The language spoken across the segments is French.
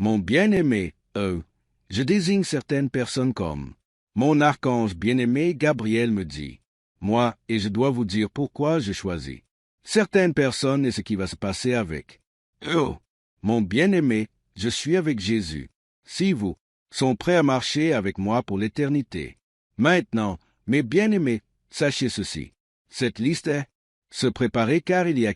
Mon bien-aimé, je désigne certaines personnes comme mon archange bien-aimé Gabriel me dit. Moi, et je dois vous dire pourquoi je choisis certaines personnes et ce qui va se passer avec. Oh, mon bien-aimé, je suis avec Jésus. Si vous sont prêts à marcher avec moi pour l'éternité. Maintenant, mes bien-aimés, sachez ceci. Cette liste est se préparer car il y a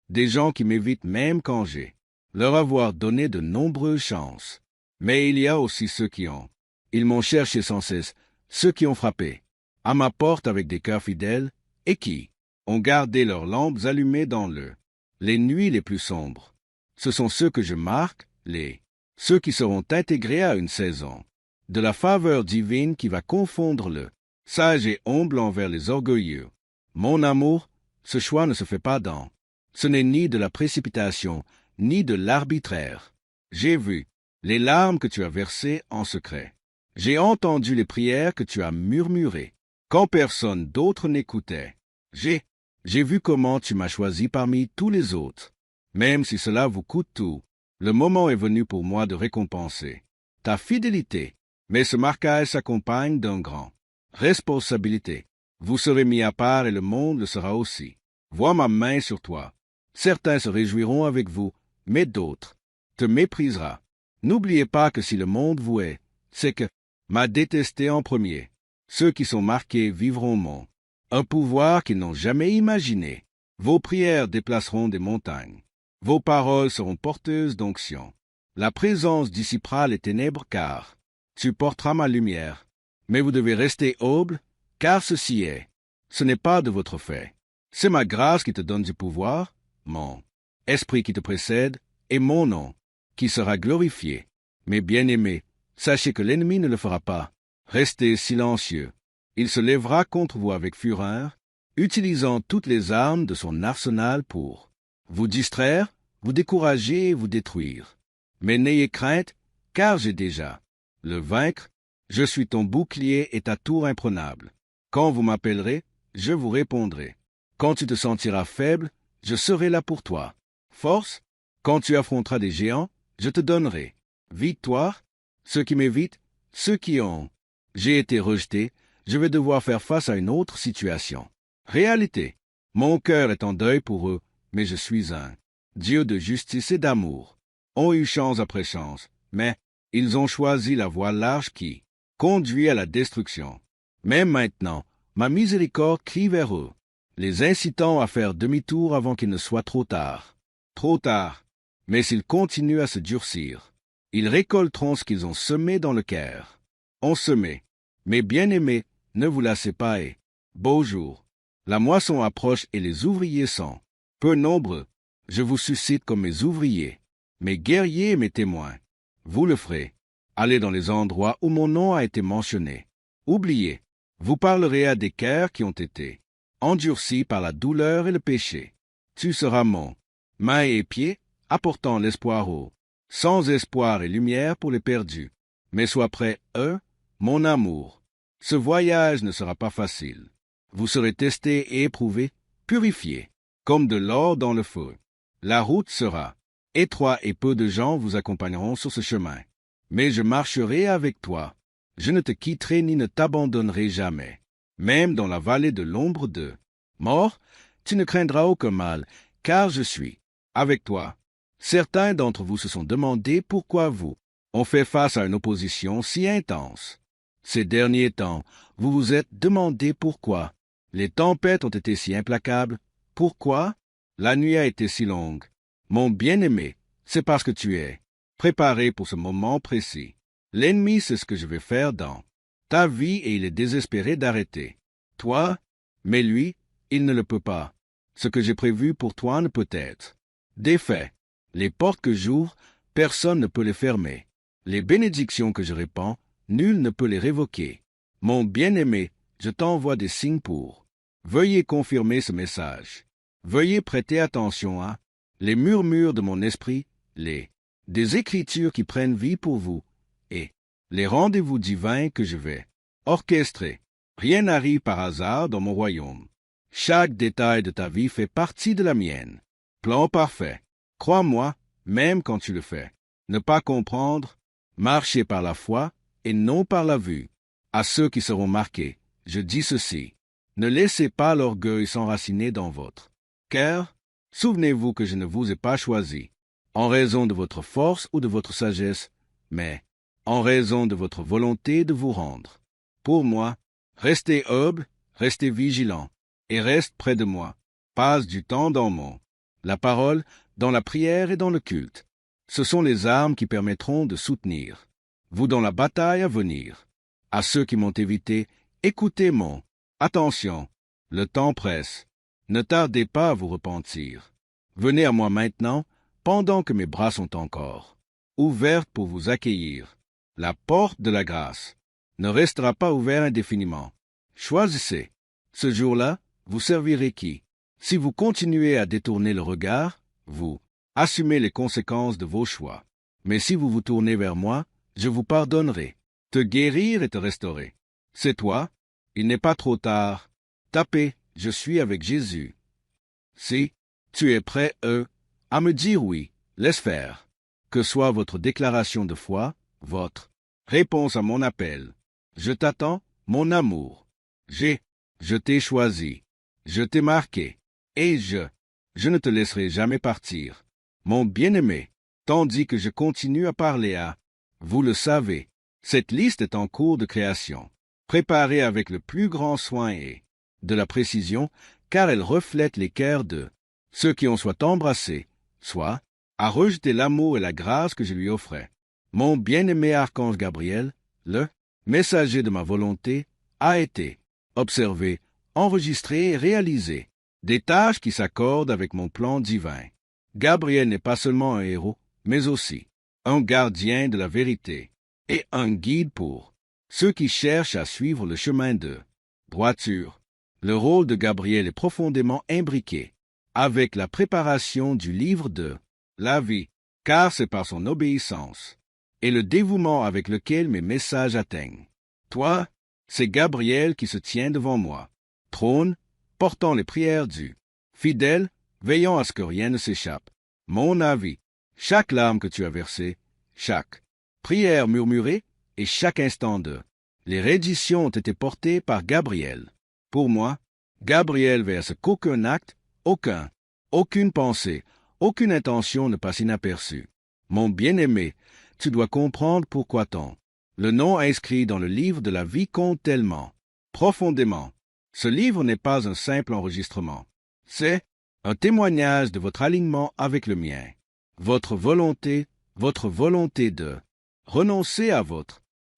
des gens qui m'évitent même quand j'ai leur avoir donné de nombreuses chances. Mais il y a aussi ceux qui ont. Ils m'ont cherché sans cesse, ceux qui ont frappé à ma porte avec des cœurs fidèles et qui ont gardé leurs lampes allumées dans les nuits les plus sombres. Ce sont ceux que je marque, ceux qui seront intégrés à une saison de la faveur divine qui va confondre le sage et humble envers les orgueilleux. Mon amour, ce choix ne se fait pas ce n'est ni de la précipitation, ni de l'arbitraire. J'ai vu les larmes que tu as versées en secret. J'ai entendu les prières que tu as murmurées, quand personne d'autre n'écoutait. J'ai vu comment tu m'as choisi parmi tous les autres. Même si cela vous coûte tout, le moment est venu pour moi de récompenser ta fidélité. Mais ce marquage s'accompagne d'un grand responsabilité. Vous serez mis à part et le monde le sera aussi. Vois ma main sur toi. Certains se réjouiront avec vous, mais d'autres te méprisera. N'oubliez pas que si le monde vous est, c'est que m'a détesté en premier. Ceux qui sont marqués vivront un pouvoir qu'ils n'ont jamais imaginé. Vos prières déplaceront des montagnes. Vos paroles seront porteuses d'onction. La présence dissipera les ténèbres car tu porteras ma lumière. Mais vous devez rester humble, car ceci est. Ce n'est pas de votre fait. C'est ma grâce qui te donne du pouvoir, mon esprit qui te précède, et mon nom, qui sera glorifié. Mes bien-aimés, sachez que l'ennemi ne le fera pas. Restez silencieux. Il se lèvera contre vous avec fureur, utilisant toutes les armes de son arsenal pour vous distraire, vous décourager et vous détruire. Mais n'ayez crainte, car j'ai déjà le vaincre. Je suis ton bouclier et ta tour imprenable. Quand vous m'appellerez, je vous répondrai. Quand tu te sentiras faible, je serai là pour toi. Force, quand tu affronteras des géants, je te donnerai. Victoire, ceux qui m'évitent, ceux qui ont. J'ai été rejeté, je vais devoir faire face à une autre situation. Réalité, mon cœur est en deuil pour eux, mais je suis un Dieu de justice et d'amour. Ont eu chance après chance, mais ils ont choisi la voie large qui conduit à la destruction. Mais maintenant, ma miséricorde crie vers eux, les incitant à faire demi-tour avant qu'il ne soit trop tard. Trop tard. Mais s'ils continuent à se durcir, ils récolteront ce qu'ils ont semé dans le cœur. On semé. Mes bien-aimés, ne vous lassez pas et beau jour. La moisson approche et les ouvriers sont peu nombreux. Je vous suscite comme mes ouvriers, mes guerriers et mes témoins. Vous le ferez. Allez dans les endroits où mon nom a été mentionné. Oubliez, vous parlerez à des cœurs qui ont été endurcis par la douleur et le péché. Tu seras mon main et pied, apportant l'espoir sans espoir et lumière pour les perdus. Mais sois prêt, mon amour. Ce voyage ne sera pas facile. Vous serez testés et éprouvés, purifiés, comme de l'or dans le feu. La route sera étroite et peu de gens vous accompagneront sur ce chemin. Mais je marcherai avec toi. Je ne te quitterai ni ne t'abandonnerai jamais. Même dans la vallée de l'ombre de mort, tu ne craindras aucun mal, car je suis avec toi. Certains d'entre vous se sont demandé pourquoi vous ont fait face à une opposition si intense. Ces derniers temps, vous vous êtes demandé pourquoi les tempêtes ont été si implacables. Pourquoi la nuit a été si longue. Mon bien-aimé, c'est parce que tu es préparé pour ce moment précis. L'ennemi sait ce que je vais faire dans ta vie et il est désespéré d'arrêter toi, mais lui, il ne le peut pas. Ce que j'ai prévu pour toi ne peut être défait. Les portes que j'ouvre, personne ne peut les fermer. Les bénédictions que je répands, nul ne peut les révoquer. Mon bien-aimé, je t'envoie des signes pour. Veuillez confirmer ce message. Veuillez prêter attention à les murmures de mon esprit, des écritures qui prennent vie pour vous, et les rendez-vous divins que je vais orchestrer. Rien n'arrive par hasard dans mon royaume. Chaque détail de ta vie fait partie de la mienne. Plan parfait. Crois-moi, même quand tu le fais. ne pas comprendre, marcher par la foi et non par la vue. À ceux qui seront marqués, je dis ceci. Ne laissez pas l'orgueil s'enraciner dans votre cœur. Souvenez-vous que je ne vous ai pas choisi, en raison de votre force ou de votre sagesse, mais en raison de votre volonté de vous rendre. Pour moi, restez humble, restez vigilant, et reste près de moi. Passe du temps dans la parole, dans la prière et dans le culte. Ce sont les armes qui permettront de soutenir vous dans la bataille à venir. À ceux qui m'ont évité, écoutez mon attention. Le temps presse. Ne tardez pas à vous repentir. Venez à moi maintenant, pendant que mes bras sont encore ouverts pour vous accueillir. La porte de la grâce ne restera pas ouverte indéfiniment. Choisissez. Ce jour-là, vous servirez qui? Si vous continuez à détourner le regard, vous assumez les conséquences de vos choix. Mais si vous vous tournez vers moi, je vous pardonnerai, te guérir et te restaurer. C'est toi, il n'est pas trop tard. Tapez, je suis avec Jésus. Si tu es prêt, à me dire oui, laisse faire. Que soit votre déclaration de foi, votre réponse à mon appel. Je t'attends, mon amour. Je t'ai choisi. Je t'ai marqué. Et je ne te laisserai jamais partir. Mon bien-aimé, tandis que je continue à parler à vous le savez, cette liste est en cours de création, préparée avec le plus grand soin et de la précision, car elle reflète les cœurs de ceux qui ont soit embrassé, soit à rejeter l'amour et la grâce que je lui offrais. Mon bien-aimé archange Gabriel, le messager de ma volonté, a été observé, enregistré et réalisé, des tâches qui s'accordent avec mon plan divin. Gabriel n'est pas seulement un héros, mais aussi un gardien de la vérité et un guide pour ceux qui cherchent à suivre le chemin de droiture. Le rôle de Gabriel est profondément imbriqué avec la préparation du livre de la vie, car c'est par son obéissance et le dévouement avec lequel mes messages atteignent. Toi, c'est Gabriel qui se tient devant moi, trône, portant les prières du fidèle, veillant à ce que rien ne s'échappe. Mon avis, chaque larme que tu as versée, chaque prière murmurée et chaque instant de les redditions ont été portées par Gabriel. Pour moi, Gabriel veille à ce qu'aucun acte, aucune pensée, aucune intention ne passe inaperçue. Mon bien-aimé, tu dois comprendre pourquoi le nom inscrit dans le livre de la vie compte tellement profondément. Ce livre n'est pas un simple enregistrement. C'est un témoignage de votre alignement avec le mien. Votre volonté de renoncer à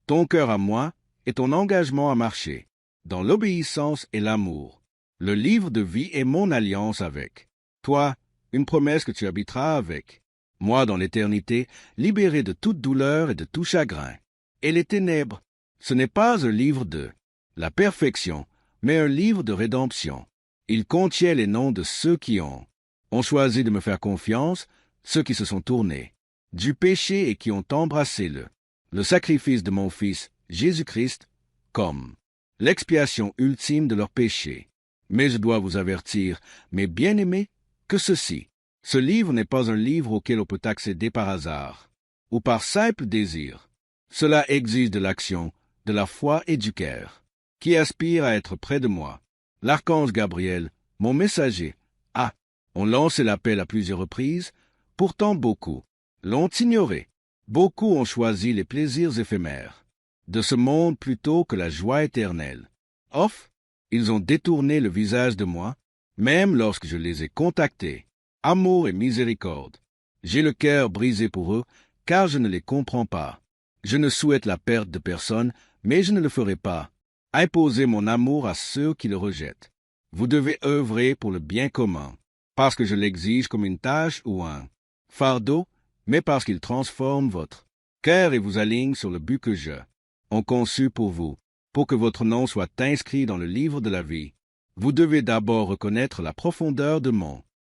ton cœur à moi et ton engagement à marcher dans l'obéissance et l'amour. Le livre de vie est mon alliance avec toi, une promesse que tu habiteras avec moi dans l'éternité, libéré de toute douleur et de tout chagrin. Et les ténèbres, ce n'est pas un livre de la perfection, mais un livre de rédemption. Il contient les noms de ceux qui ont choisi de me faire confiance, ceux qui se sont tournés du péché et qui ont embrassé le sacrifice de mon Fils, Jésus-Christ, comme l'expiation ultime de leurs péchés. Mais je dois vous avertir, mes bien-aimés, que ce livre n'est pas un livre auquel on peut accéder par hasard, ou par simple désir. Cela exige de l'action, de la foi et du cœur, qui aspire à être près de moi. L'archange Gabriel, mon messager, ont lancé l'appel à plusieurs reprises, pourtant beaucoup l'ont ignoré. Beaucoup ont choisi les plaisirs éphémères de ce monde plutôt que la joie éternelle. Ils ont détourné le visage de moi, même lorsque je les ai contactés. Amour et miséricorde. J'ai le cœur brisé pour eux, car je ne les comprends pas. Je ne souhaite la perte de personne, mais je ne le ferai pas. Imposer mon amour à ceux qui le rejettent. Vous devez œuvrer pour le bien commun, parce que je l'exige comme une tâche ou un fardeau, mais parce qu'il transforme votre cœur et vous aligne sur le but que je ont conçu pour vous, pour que votre nom soit inscrit dans le livre de la vie. Vous devez d'abord reconnaître la profondeur de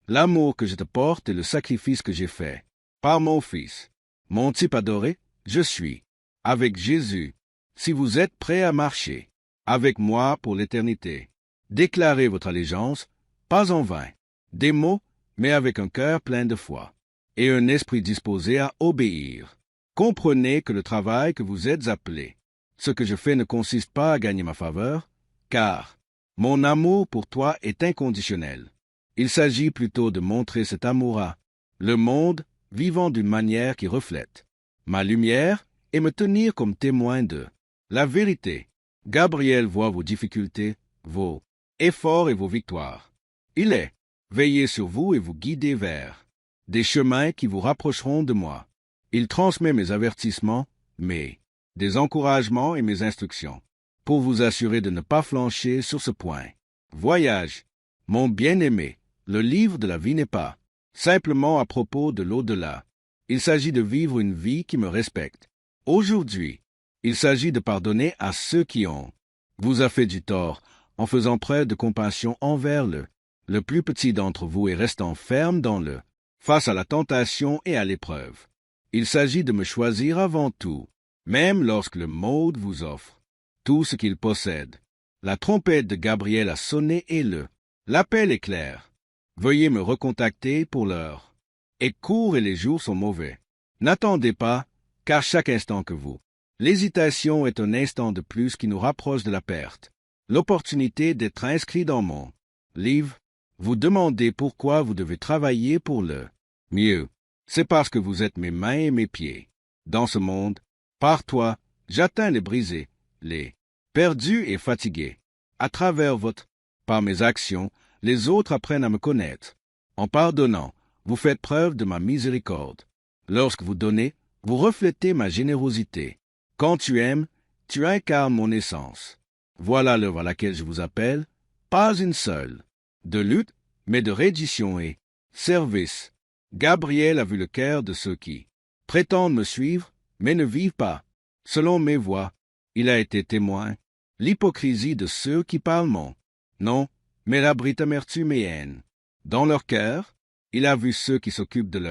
l'amour que je te porte et le sacrifice que j'ai fait. Par mon Fils, mon type adoré, je suis avec Jésus. Si vous êtes prêt à marcher avec moi pour l'éternité, déclarez votre allégeance, pas en vain, des mots, mais avec un cœur plein de foi. et un esprit disposé à obéir. Comprenez que le travail que vous êtes appelé, ce que je fais ne consiste pas à gagner ma faveur, car mon amour pour toi est inconditionnel. Il s'agit plutôt de montrer cet amour à le monde vivant d'une manière qui reflète ma lumière et me tenir comme témoin de la vérité. Gabriel voit vos difficultés, vos efforts et vos victoires. Il est veillé sur vous et vous guider vers des chemins qui vous rapprocheront de moi. Il transmet mes avertissements, des encouragements et mes instructions, pour vous assurer de ne pas flancher sur ce point. Voyage, mon bien-aimé, le livre de la vie n'est pas simplement à propos de l'au-delà. Il s'agit de vivre une vie qui me respecte. Aujourd'hui, il s'agit de pardonner à ceux qui ont vous a fait du tort, en faisant preuve de compassion envers le plus petit d'entre vous et restant ferme dans face à la tentation et à l'épreuve. Il s'agit de me choisir avant tout, même lorsque le monde vous offre tout ce qu'il possède. La trompette de Gabriel a sonné et l'appel est clair. Veuillez me recontacter pour l'heure. Est court et les jours sont mauvais. N'attendez pas, car chaque instant que vous l'hésitation est un instant de plus qui nous rapproche de la perte. L'opportunité d'être inscrit dans mon livre, vous demandez pourquoi vous devez travailler pour le mieux. C'est parce que vous êtes mes mains et mes pieds. Dans ce monde, par toi, j'atteins les brisés, les perdus et fatigués. À travers par mes actions, les autres apprennent à me connaître. En pardonnant, vous faites preuve de ma miséricorde. Lorsque vous donnez, vous reflétez ma générosité. Quand tu aimes, tu incarnes mon essence. Voilà l'œuvre à laquelle je vous appelle, pas une seule, de lutte, mais de reddition et service. Gabriel a vu le cœur de ceux qui prétendent me suivre, mais ne vivent pas selon mes voies. Il a été témoin l'hypocrisie de ceux qui parlent mon nom, mais abritent amertume et haine. Dans leur cœur, il a vu ceux qui s'occupent de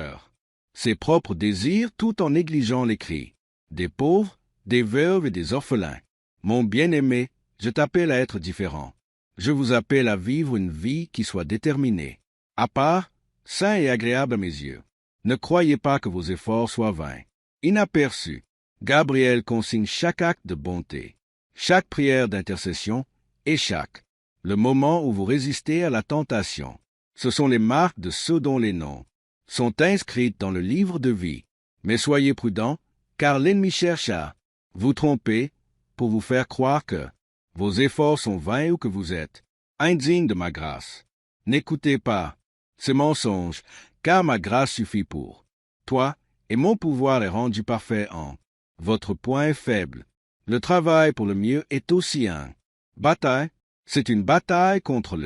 ses propres désirs tout en négligeant les cris des pauvres, des veuves et des orphelins. Mon bien-aimé, je t'appelle à être différent. Je vous appelle à vivre une vie qui soit déterminée, à part, sain et agréable à mes yeux. Ne croyez pas que vos efforts soient vains. Inaperçus, Gabriel consigne chaque acte de bonté, chaque prière d'intercession et le moment où vous résistez à la tentation. Ce sont les marques de ceux dont les noms sont inscrits dans le livre de vie. Mais soyez prudents, car l'ennemi cherche à vous tromper pour vous faire croire que vos efforts sont vains ou que vous êtes indignes de ma grâce. N'écoutez pas ces mensonges, car ma grâce suffit pour toi, et mon pouvoir est rendu parfait en votre point faible. Le travail pour le mieux est aussi bataille. C'est une bataille contre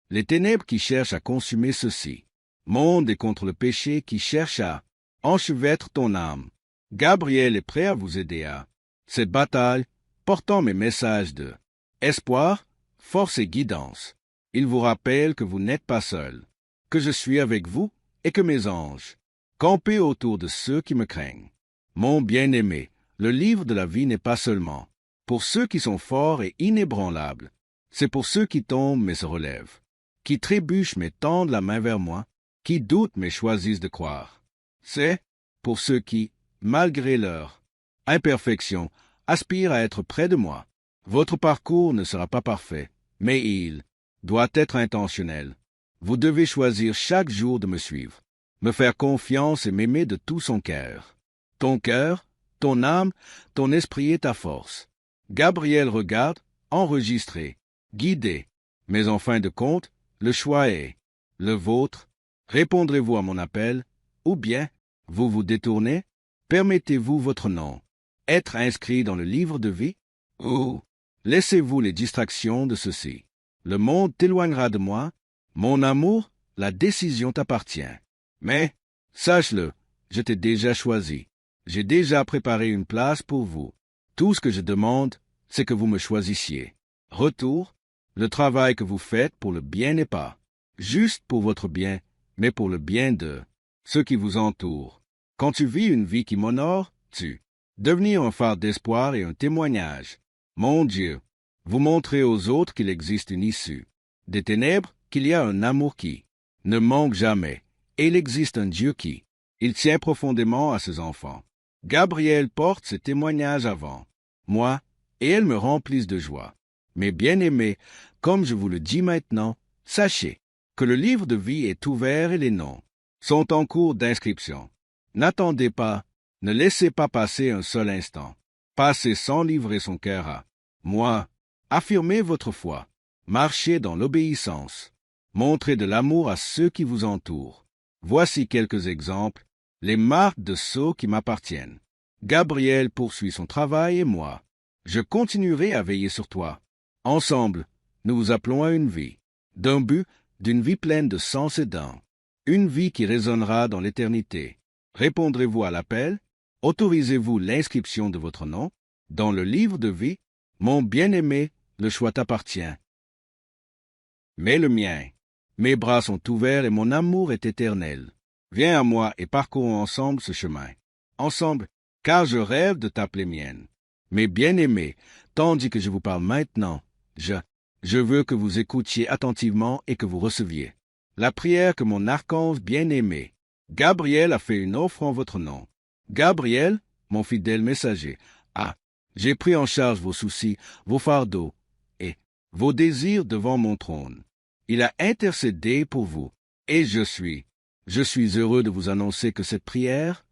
les ténèbres qui cherchent à consumer ceci. Monde et contre le péché qui cherche à enchevêtre ton âme. Gabriel est prêt à vous aider à cette bataille, portant mes messages de espoir, force et guidance. Il vous rappelle que vous n'êtes pas seul, que je suis avec vous et que mes anges campent autour de ceux qui me craignent. Mon bien-aimé, le livre de la vie n'est pas seulement pour ceux qui sont forts et inébranlables. C'est pour ceux qui tombent mais se relèvent, qui trébuchent mais tendent la main vers moi, qui doutent mais choisissent de croire. C'est pour ceux qui, malgré leur imperfection, aspirent à être près de moi. Votre parcours ne sera pas parfait, mais il doit être intentionnel. Vous devez choisir chaque jour de me suivre, me faire confiance et m'aimer de tout son cœur. Ton cœur, ton âme, ton esprit et ta force. Gabriel regarde, enregistré, guidé, mais en fin de compte, le choix est le vôtre. Répondrez-vous à mon appel, ou bien vous vous détournez? Permettez-vous votre nom être inscrit dans le livre de vie, ou laissez-vous les distractions de ceci? Le monde t'éloignera de moi. Mon amour, la décision t'appartient. Mais, sache-le, je t'ai déjà choisi. J'ai déjà préparé une place pour vous. Tout ce que je demande, c'est que vous me choisissiez. Retour, le travail que vous faites pour le bien n'est pas juste pour votre bien, mais pour le bien de ceux qui vous entourent. Quand tu vis une vie qui m'honore, tu devenir un phare d'espoir et un témoignage. Mon Dieu, vous montrez aux autres qu'il existe une issue. Des ténèbres, qu'il y a un amour qui ne manque jamais, et il existe un Dieu qui Il tient profondément à ses enfants. Gabriel porte ses témoignages avant moi, et elles me remplissent de joie. Mes bien-aimés, comme je vous le dis maintenant, sachez que le livre de vie est ouvert et les noms sont en cours d'inscription. N'attendez pas, ne laissez pas passer un seul instant. Passez sans livrer son cœur à moi. Affirmez votre foi. Marchez dans l'obéissance. Montrez de l'amour à ceux qui vous entourent. Voici quelques exemples, les marques de sceaux qui m'appartiennent. Gabriel poursuit son travail et moi. Je continuerai à veiller sur toi. Ensemble, nous vous appelons à une vie, d'un but, d'une vie pleine de sens et d'un. Une vie qui résonnera dans l'éternité. Répondrez-vous à l'appel? Autorisez-vous l'inscription de votre nom dans le livre de vie? Mon bien-aimé, le choix t'appartient. Mais le mien. Mes bras sont ouverts et mon amour est éternel. Viens à moi et parcourons ensemble ce chemin. Ensemble, car je rêve de t'appeler mienne. Mes bien-aimés, tandis que je vous parle maintenant, je veux que vous écoutiez attentivement et que vous receviez la prière que mon archange bien-aimé, Gabriel, a fait une offre en votre nom. Gabriel, mon fidèle messager, j'ai pris en charge vos soucis, vos fardeaux et vos désirs devant mon trône. Il a intercédé pour vous, et je suis heureux de vous annoncer que cette prière,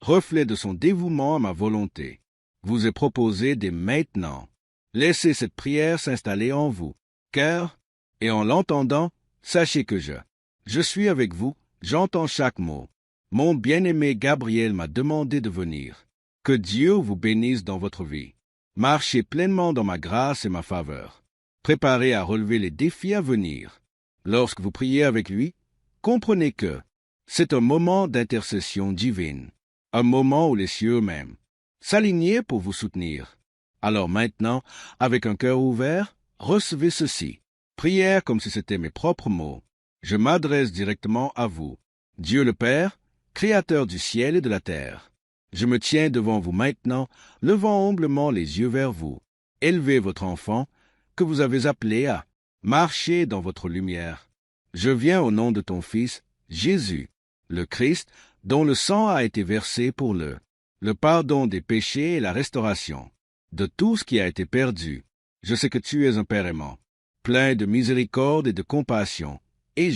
reflet de son dévouement à ma volonté, vous est proposée dès maintenant. Laissez cette prière s'installer en vous, car, et en l'entendant, sachez que je suis avec vous, j'entends chaque mot. Mon bien-aimé Gabriel m'a demandé de venir. Que Dieu vous bénisse dans votre vie. Marchez pleinement dans ma grâce et ma faveur. Préparez à relever les défis à venir. Lorsque vous priez avec lui, comprenez que c'est un moment d'intercession divine, un moment où les cieux eux-mêmes s'aligner pour vous soutenir. Alors maintenant, avec un cœur ouvert, recevez ceci. Prière comme si c'était mes propres mots. Je m'adresse directement à vous. Dieu le Père, Créateur du ciel et de la terre. Je me tiens devant vous maintenant, levant humblement les yeux vers vous. Élevez votre enfant, que vous avez appelé à marcher dans votre lumière. Je viens au nom de ton Fils, Jésus, le Christ, dont le sang a été versé pour le pardon des péchés et la restauration de tout ce qui a été perdu. Je sais que tu es un Père aimant, plein de miséricorde et de compassion, et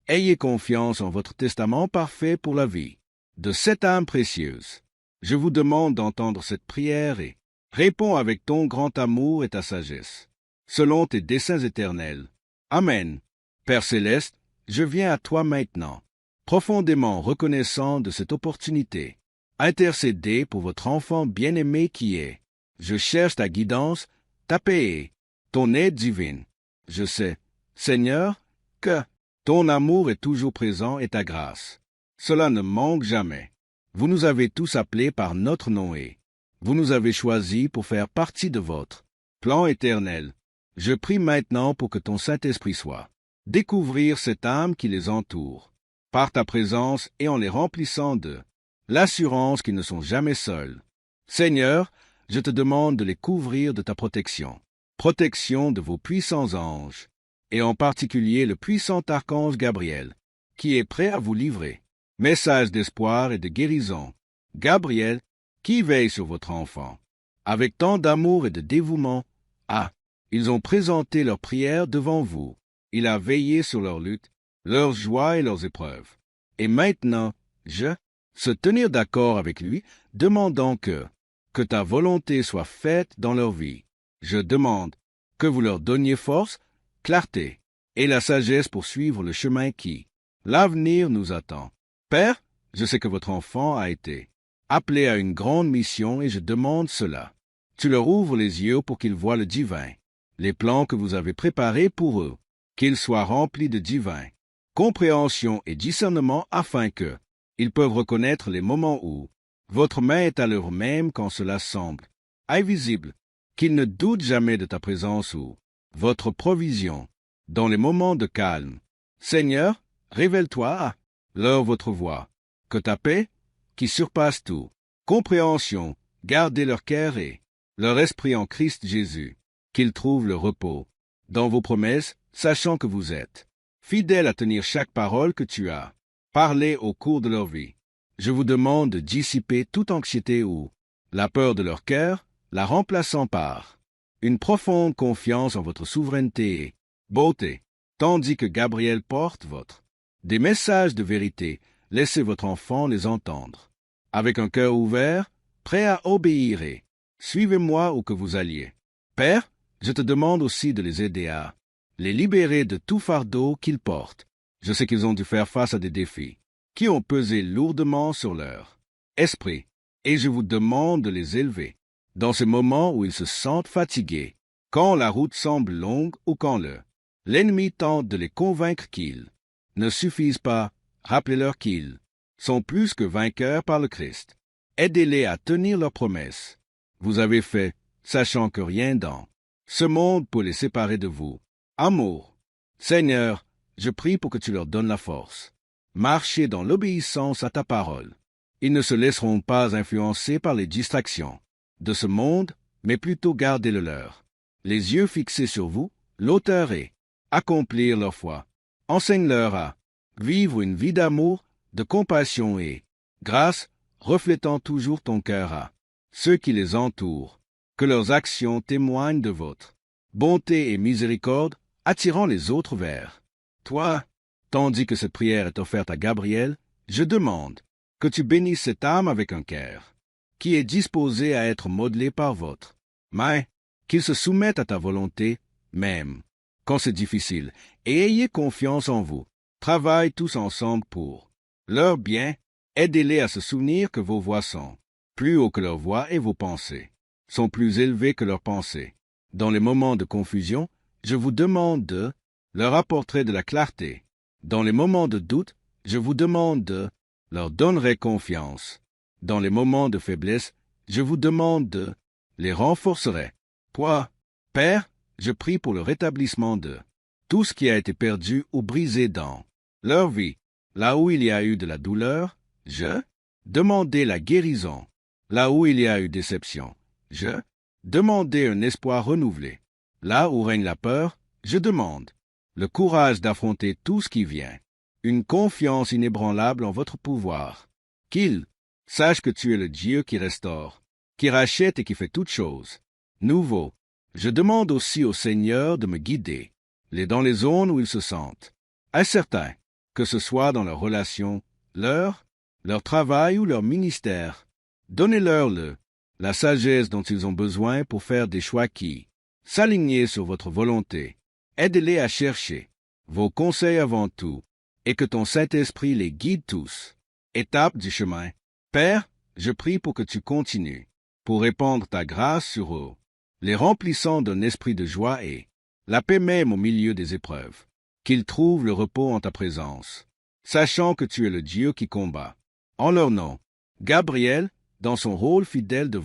ayez confiance en votre testament parfait pour la vie de cette âme précieuse. Je vous demande d'entendre cette prière et réponds avec ton grand amour et ta sagesse, selon tes desseins éternels. Amen. Père céleste, je viens à toi maintenant, profondément reconnaissant de cette opportunité. Intercédez pour votre enfant bien-aimé qui est. Je cherche ta guidance, ta paix et ton aide divine. Je sais, Seigneur, que ton amour est toujours présent et ta grâce. Cela ne manque jamais. Vous nous avez tous appelés par notre nom et vous nous avez choisis pour faire partie de votre plan éternel. Je prie maintenant pour que ton Saint-Esprit soit découvrir cette âme qui les entoure, par ta présence et en les remplissant de l'assurance qu'ils ne sont jamais seuls. Seigneur, je te demande de les couvrir de ta protection de vos puissants anges, et en particulier le puissant archange Gabriel, qui est prêt à vous livrer message d'espoir et de guérison. Gabriel, qui veille sur votre enfant, avec tant d'amour et de dévouement. Ils ont présenté leurs prières devant vous. Il a veillé sur leurs luttes, leurs joies et leurs épreuves. Et maintenant, se tenir d'accord avec lui, demandant que ta volonté soit faite dans leur vie. Je demande que vous leur donniez force, clarté et la sagesse pour suivre le chemin qui, l'avenir nous attend. Père, je sais que votre enfant a été appelé à une grande mission et je demande cela. Tu leur ouvres les yeux pour qu'ils voient le divin, les plans que vous avez préparés pour eux, qu'ils soient remplis de divin compréhension et discernement afin que ils peuvent reconnaître les moments où votre main est à l'heure même quand cela semble invisible, qu'ils ne doutent jamais de ta présence ou votre provision dans les moments de calme. Seigneur, révèle-toi à leur votre voix, que ta paix, qui surpasse tout, compréhension, gardez leur cœur et leur esprit en Christ Jésus, qu'ils trouvent le repos dans vos promesses, sachant que vous êtes fidèle à tenir chaque parole que tu as Parlez au cours de leur vie. Je vous demande de dissiper toute anxiété ou la peur de leur cœur, la remplaçant par une profonde confiance en votre souveraineté et beauté, tandis que Gabriel porte des messages de vérité. Laissez votre enfant les entendre. Avec un cœur ouvert, prêt à obéir et suivez-moi où que vous alliez. Père, je te demande aussi de les aider à les libérer de tout fardeau qu'ils portent. Je sais qu'ils ont dû faire face à des défis qui ont pesé lourdement sur leur esprit, et je vous demande de les élever dans ces moments où ils se sentent fatigués, quand la route semble longue ou quand l'ennemi tente de les convaincre qu'ils ne suffisent pas. Rappelez-leur qu'ils sont plus que vainqueurs par le Christ. Aidez-les à tenir leurs promesses. Vous avez fait, sachant que rien dans ce monde peut les séparer de vous. Amour. Seigneur, je prie pour que tu leur donnes la force. Marcher dans l'obéissance à ta parole. Ils ne se laisseront pas influencer par les distractions de ce monde, mais plutôt garder le leur. Les yeux fixés sur vous, l'auteur et accomplir leur foi. Enseigne-leur à vivre une vie d'amour, de compassion et grâce, reflétant toujours ton cœur à ceux qui les entourent, que leurs actions témoignent de votre bonté et miséricorde, attirant les autres vers toi. Tandis que cette prière est offerte à Gabriel, je demande que tu bénisses cette âme avec un cœur qui est disposé à être modelé par votre main, qu'il se soumette à ta volonté, même quand c'est difficile, et ayez confiance en vous. Travaillent tous ensemble pour leur bien. Aidez-les à se souvenir que vos voix sont plus hauts que leurs voix et vos pensées sont plus élevées que leurs pensées. Dans les moments de confusion, je vous demande de leur apporter de la clarté. Dans les moments de doute, je vous demande de leur donner confiance. Dans les moments de faiblesse, je vous demande de les renforcer. Toi, Père, je prie pour le rétablissement de tout ce qui a été perdu ou brisé dans leur vie. Là où il y a eu de la douleur, je demandais la guérison. Là où il y a eu déception, je demandais un espoir renouvelé. Là où règne la peur, je demande le courage d'affronter tout ce qui vient. Une confiance inébranlable en votre pouvoir. Qu'ils sachent que tu es le Dieu qui restaure, qui rachète et qui fait toutes choses nouveau. Je demande aussi au Seigneur de me guider dans les zones où ils se sentent incertains, que ce soit dans leurs relations, leur travail ou leur ministère. Donnez-leur la sagesse dont ils ont besoin pour faire des choix qui s'alignent sur votre volonté. Aidez-les à chercher vos conseils avant tout, et que ton Saint-Esprit les guide tous. Étape du chemin. Père, je prie pour que tu continues, pour répandre ta grâce sur eux, les remplissant d'un esprit de joie et la paix même au milieu des épreuves. Qu'ils trouvent le repos en ta présence, sachant que tu es le Dieu qui combat. En leur nom, Gabriel, dans son rôle fidèle de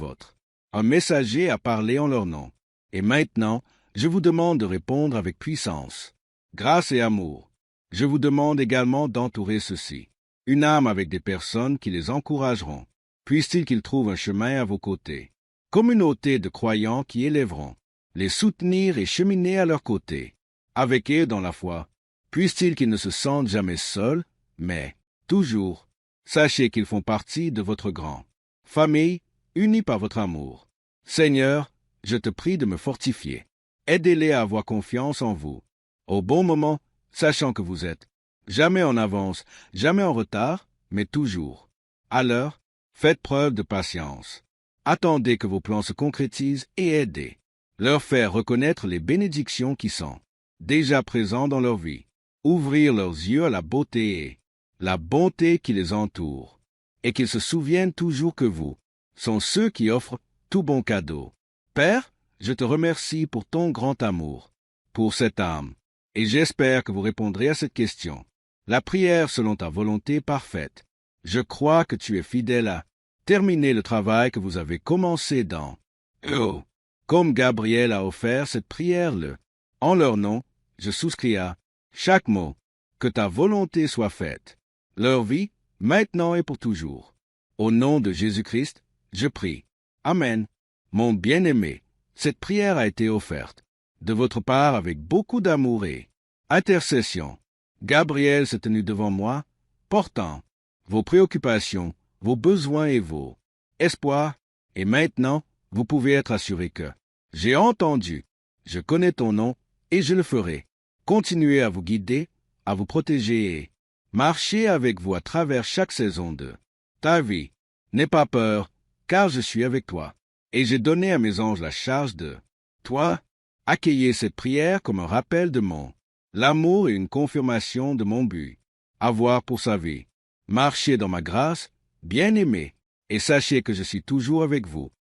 un messager a parlé en leur nom. Et maintenant, je vous demande de répondre avec puissance, grâce et amour. Je vous demande également d'entourer ceux-ci, une âme avec des personnes qui les encourageront. Puisse-t-il qu'ils trouvent un chemin à vos côtés. Communauté de croyants qui élèveront, les soutenir et cheminer à leur côté. Avec eux dans la foi, puisse-t-il qu'ils ne se sentent jamais seuls, mais toujours, sachez qu'ils font partie de votre grande famille, unie par votre amour. Seigneur, je te prie de me fortifier. Aidez-les à avoir confiance en vous. Au bon moment, sachant que vous êtes jamais en avance, jamais en retard, mais toujours à l'heure. Faites preuve de patience. Attendez que vos plans se concrétisent et aidez leur faire reconnaître les bénédictions qui sont déjà présentes dans leur vie. Ouvrir leurs yeux à la beauté et la bonté qui les entoure, et qu'ils se souviennent toujours que vous sont ceux qui offrent tout bon cadeau. Père, je te remercie pour ton grand amour, pour cette âme, et j'espère que vous répondrez à cette question. La prière selon ta volonté parfaite. Je crois que tu es fidèle à terminer le travail que vous avez commencé dans eux. Comme Gabriel a offert cette prière en leur nom, je souscris à chaque mot. Que ta volonté soit faite. Leur vie, maintenant et pour toujours. Au nom de Jésus-Christ, je prie. Amen. Mon bien-aimé, cette prière a été offerte de votre part avec beaucoup d'amour et intercession. Gabriel s'est tenu devant moi portant vos préoccupations, vos besoins et vos espoirs, et maintenant, vous pouvez être assuré que j'ai entendu, je connais ton nom, et je le ferai. Continuez à vous guider, à vous protéger et marcher avec vous à travers chaque saison de ta vie. N'aie pas peur, car je suis avec toi. Et j'ai donné à mes anges la charge de toi. Accueillez cette prière comme un rappel de mon l'amour et une confirmation de mon but. Avoir pour sa vie. Marchez dans ma grâce, bien-aimés, et sachez que je suis toujours avec vous.